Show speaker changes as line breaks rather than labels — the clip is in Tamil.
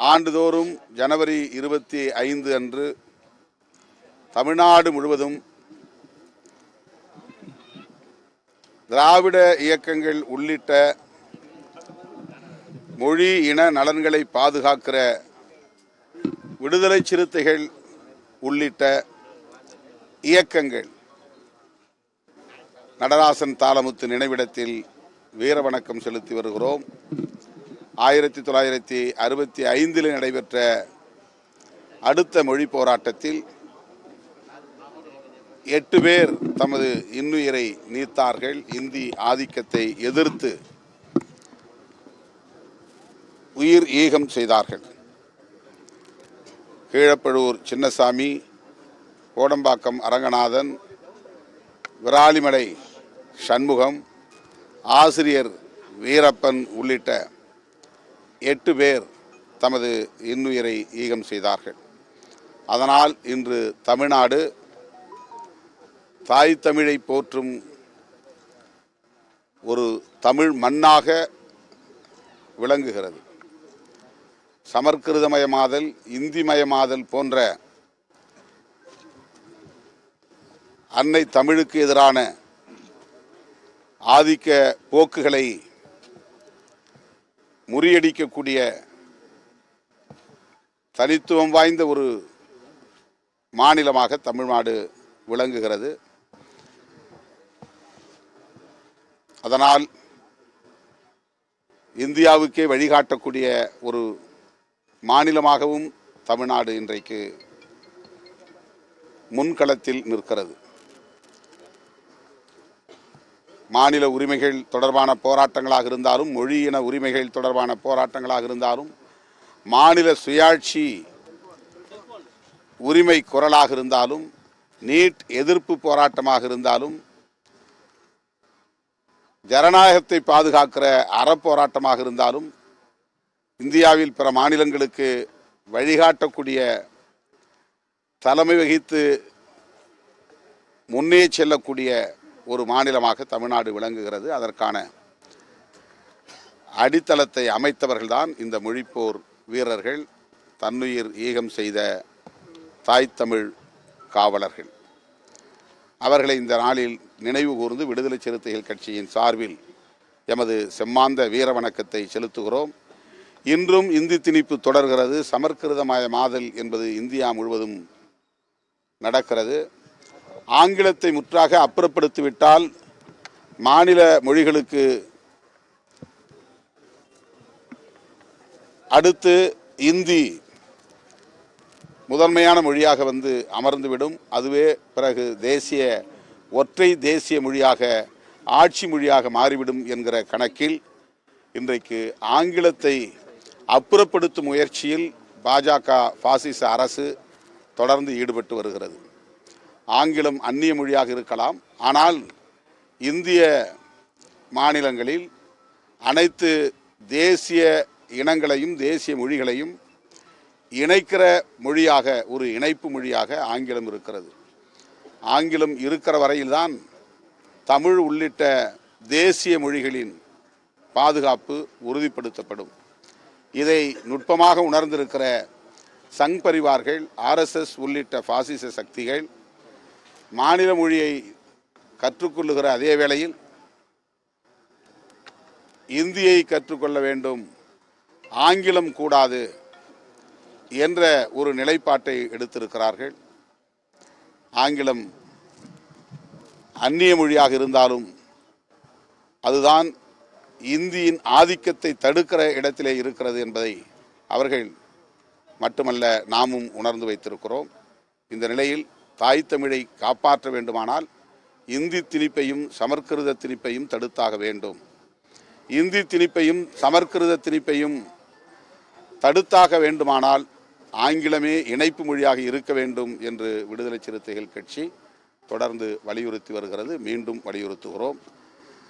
ஆண்டுதோறும் ஜனவரி 25 அன்று தமிழ்நாடு முழுவதும் திராவிட இயக்கங்கள் உள்ளிட்ட மொழி இன நலன்களை பாதுகாக்கிற விடுதலை சிறுத்தைகள் உள்ளிட்ட இயக்கங்கள் நடராசன் தாளமுத்து நினைவிடத்தில் வீரவணக்கம் செலுத்தி வருகிறோம். 1965 நடைபெற்ற அடுத்த மொழி போராட்டத்தில் 8 பேர் தமது இன்னுயிரை நீத்தார்கள். இந்தி ஆதிக்கத்தை எதிர்த்து உயிர் ஈகம் செய்தார்கள். கீழப்பழுவூர் சின்னசாமி, கோடம்பாக்கம் அரங்கநாதன், விராலிமலை சண்முகம், ஆசிரியர் வீரப்பன் உள்ளிட்ட 8 பேர் தமது இன்னுயிரை ஈகம் செய்தார்கள். அதனால் இன்று தமிழ்நாடு தாய் தமிழை போற்றும் ஒரு தமிழ் மண்ணாக விளங்குகிறது. சமற்கிருதமயமாதல், இந்திமயமாதல் போன்ற அன்னை தமிழுக்கு எதிரான ஆதிக்க போக்குகளை முறியடிக்கக்கூடிய தனித்துவம் வாய்ந்த ஒரு மாநிலமாக தமிழ்நாடு விளங்குகிறது. அதனால் இந்தியாவுக்கே வழிகாட்டக்கூடிய ஒரு மாநிலமாகவும் தமிழ்நாடு இன்றைக்கு முன்களத்தில் நிற்கிறது. மாநில உரிமைகள் தொடர்பான போராட்டங்களாக இருந்தாலும், மொழி இன உரிமைகள் தொடர்பான போராட்டங்களாக இருந்தாலும், மாநில சுயாட்சி உரிமை குரலாக இருந்தாலும், நீட் எதிர்ப்பு போராட்டமாக இருந்தாலும், ஜனநாயகத்தை பாதுகாக்கிற அறப்போராட்டமாக இருந்தாலும், இந்தியாவில் பிற மாநிலங்களுக்கு வழிகாட்டக்கூடிய தலைமை வகித்து முன்னே செல்லக்கூடிய ஒரு மாநிலமாக தமிழ்நாடு விளங்குகிறது. அதற்கான அடித்தளத்தை அமைத்தவர்கள்தான் இந்த மொழிப்போர் வீரர்கள், தன்னுயிர் ஈகம் செய்த தாய் தமிழ் காவலர்கள். அவர்களை இந்த நாளில் நினைவு கூர்ந்து விடுதலை சிறுத்தைகள் கட்சியின் சார்பில் எமது செம்மாந்த வீர வணக்கத்தை செலுத்துகிறோம். இன்றும் இந்தி திணிப்பு தொடர்கிறது. சமற்கிருதமயமாதல் என்பது இந்தியா முழுவதும் நடக்கிறது. ஆங்கிலத்தை முற்றாக அப்புறப்படுத்திவிட்டால் மாநில மொழிகளுக்கு அடுத்து இந்தி முதன்மையான மொழியாக வந்து அமர்ந்துவிடும். அதுவே பிறகு ஒற்றை தேசிய மொழியாக, ஆட்சி மொழியாக மாறிவிடும் என்கிற கணக்கில் இன்றைக்கு ஆங்கிலத்தை அப்புறப்படுத்தும் முயற்சியில் பாஜக பாசிச அரசு தொடர்ந்து ஈடுபட்டு வருகிறது. ஆங்கிலம் அந்நிய மொழியாக இருக்கலாம், ஆனால் இந்திய மாநிலங்களில் அனைத்து தேசிய இனங்களையும் தேசிய மொழிகளையும் இணைக்கிற மொழியாக, ஒரு இணைப்பு மொழியாக ஆங்கிலம் இருக்கிறது. ஆங்கிலம் இருக்கிற வரையில்தான் தமிழ் உள்ளிட்ட தேசிய மொழிகளின் பாதுகாப்பு உறுதிப்படுத்தப்படும். இதை நுட்பமாக உணர்ந்திருக்கிற சங் பரிவார்கள், RSS உள்ளிட்ட பாசிச சக்திகள் மாநில மொழியை கற்றுக்கொள்ளுகிற அதே வேளையில் இந்தியை கற்றுக்கொள்ள வேண்டும், ஆங்கிலம் கூடாது என்ற ஒரு நிலைப்பாட்டை எடுத்திருக்கிறார்கள். ஆங்கிலம் அந்நிய மொழியாக இருந்தாலும் அதுதான் இந்தியின் ஆதிக்கத்தை தடுக்கிற இடத்திலே இருக்கிறது என்பதை அவர்கள் மட்டுமல்ல, நாமும் உணர்ந்து வைத்திருக்கிறோம். இந்த நிலையில் தாய் தமிழை காப்பாற்ற வேண்டுமானால் இந்தி திணிப்பையும் சமற்கிருத திணிப்பையும் தடுத்தாக வேண்டும். இந்தி திணிப்பையும் சமற்கிருத திணிப்பையும் தடுத்தாக வேண்டுமானால் ஆங்கிலமே இணைப்பு மொழியாக இருக்க வேண்டும் என்று விடுதலை சிறுத்தைகள் கட்சி தொடர்ந்து வலியுறுத்தி வருகிறது. மீண்டும் வலியுறுத்துகிறோம்.